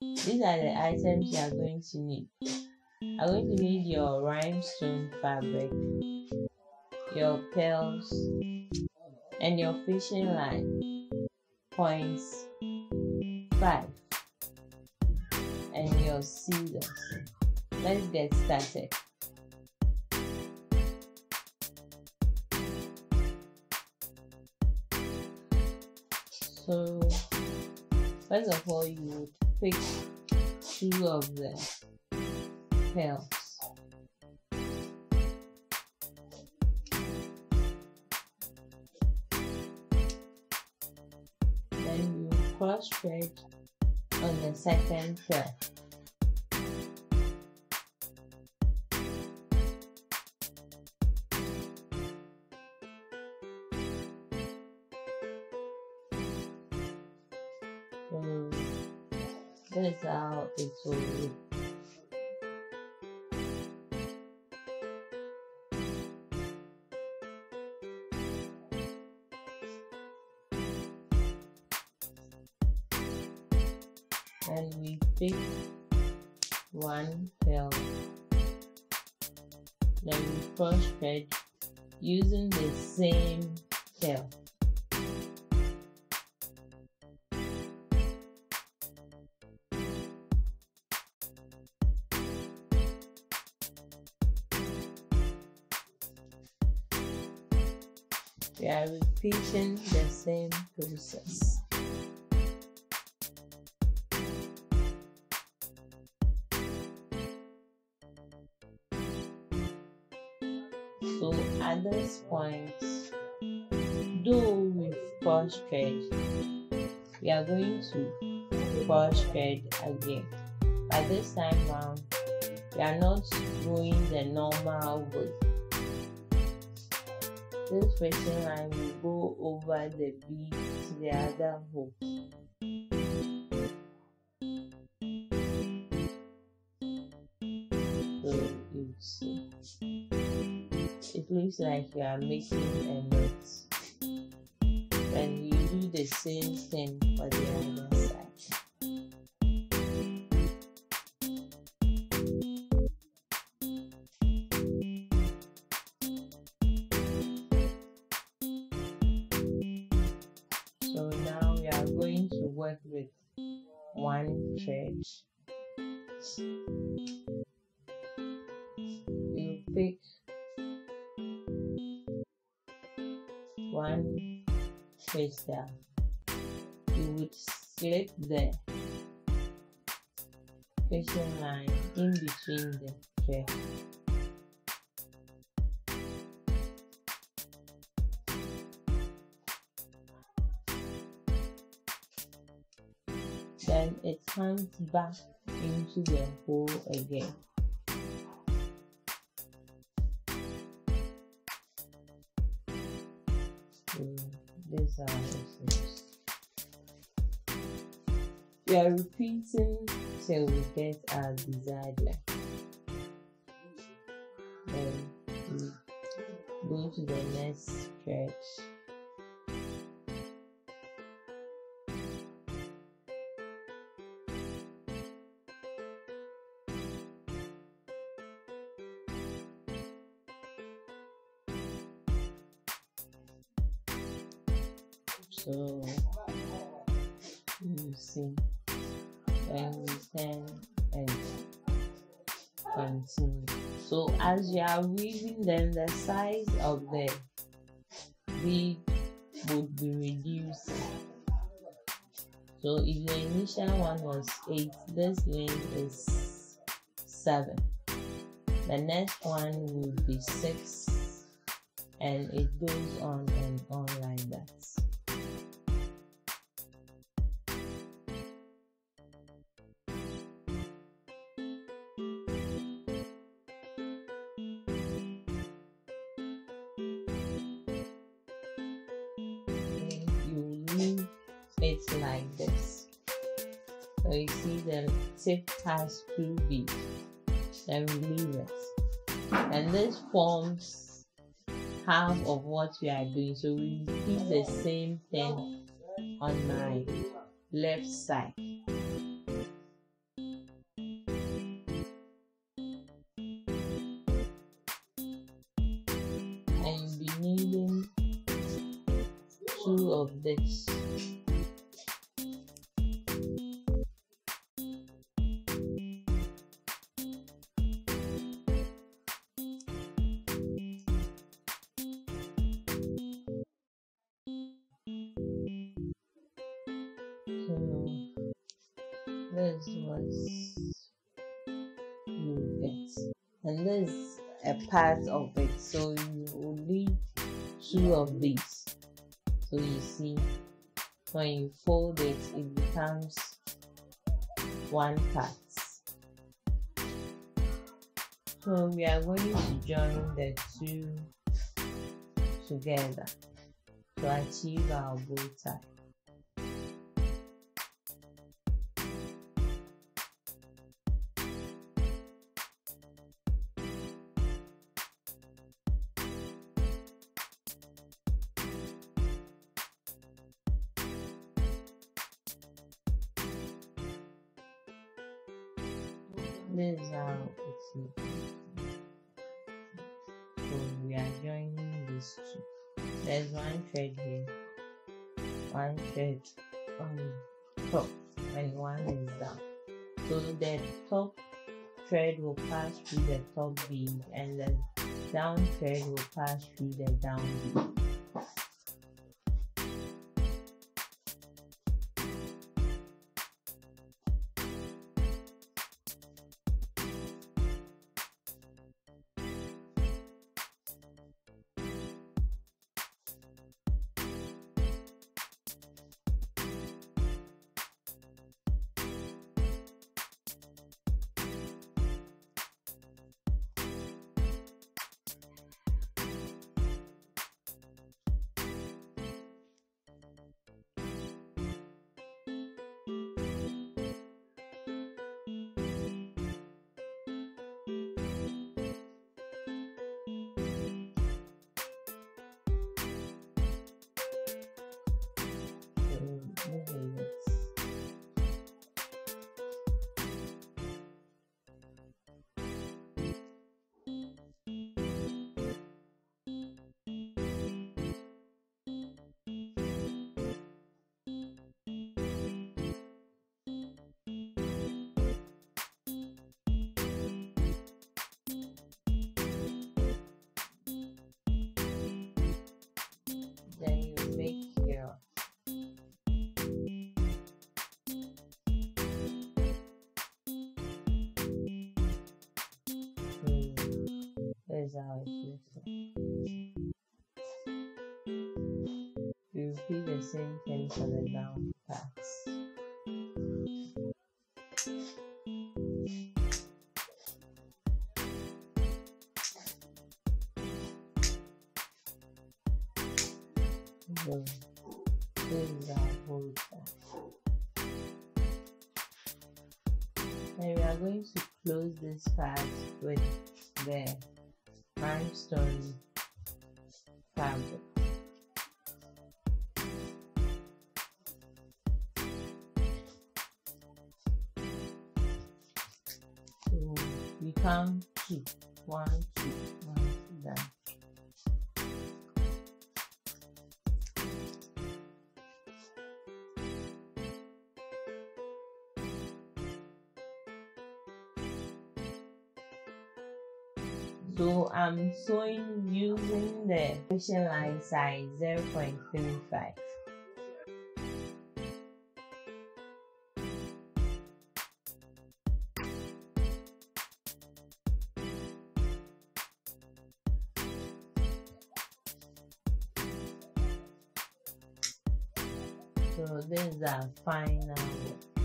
These are the items you are going to need. You are going to need your rhinestone fabric, your pearls, and your fishing line, points 5, and your scissors. Let's get started. So first of all, you would pick 2 of the pearls. Then you cross thread on the second pearl. So this is how it will look. And we pick 1 pearl. Then we cross thread using the same pearl. We are repeating the same process. So at this point, though we've cross thread, we are going to cross thread again. But this time round, we are not going the normal way. This fishing line will go over the bead to the other hook. So you see, it looks like you are making a knot. Then you do the same thing for the other side. So now we are going to work with 1 thread. You pick 1 crystal. You would slip the fishing line in between the thread. Then it comes back into the hole again. So this is how it looks. We are repeating till we get our desired length. Then we go to the next stretch. So you see, when we turn and continue. So as you are weaving, then the size of the bead would be reduced. So if the initial one was 8, this length is 7. The next one will be 6, and it goes on and on like that. It's like this. So you see the tip has 2 beads, then we leave it, and this forms half of what we are doing. So we repeat the same thing on my left side. needing 2 of this. So this was you get, and this is a part of it, so you will need 2 of these. So you see, when you fold it, it becomes 1 part. So we are going to join the 2 together to achieve our bow tie. This is how it looks. So we are joining these 2. There's 1 thread here, 1 thread on top, and 1 is down. So the top thread will pass through the top bead, and the down thread will pass through the down bead. Then you make your This is how it looks like. You repeat the same thing for the down parts. So this is our whole part. And we are going to close this part with the rhinestone fabric. So we count 2, 1, 2, 1, 2, down. So I'm sewing using the ocean line size 0.35. So this is our final look.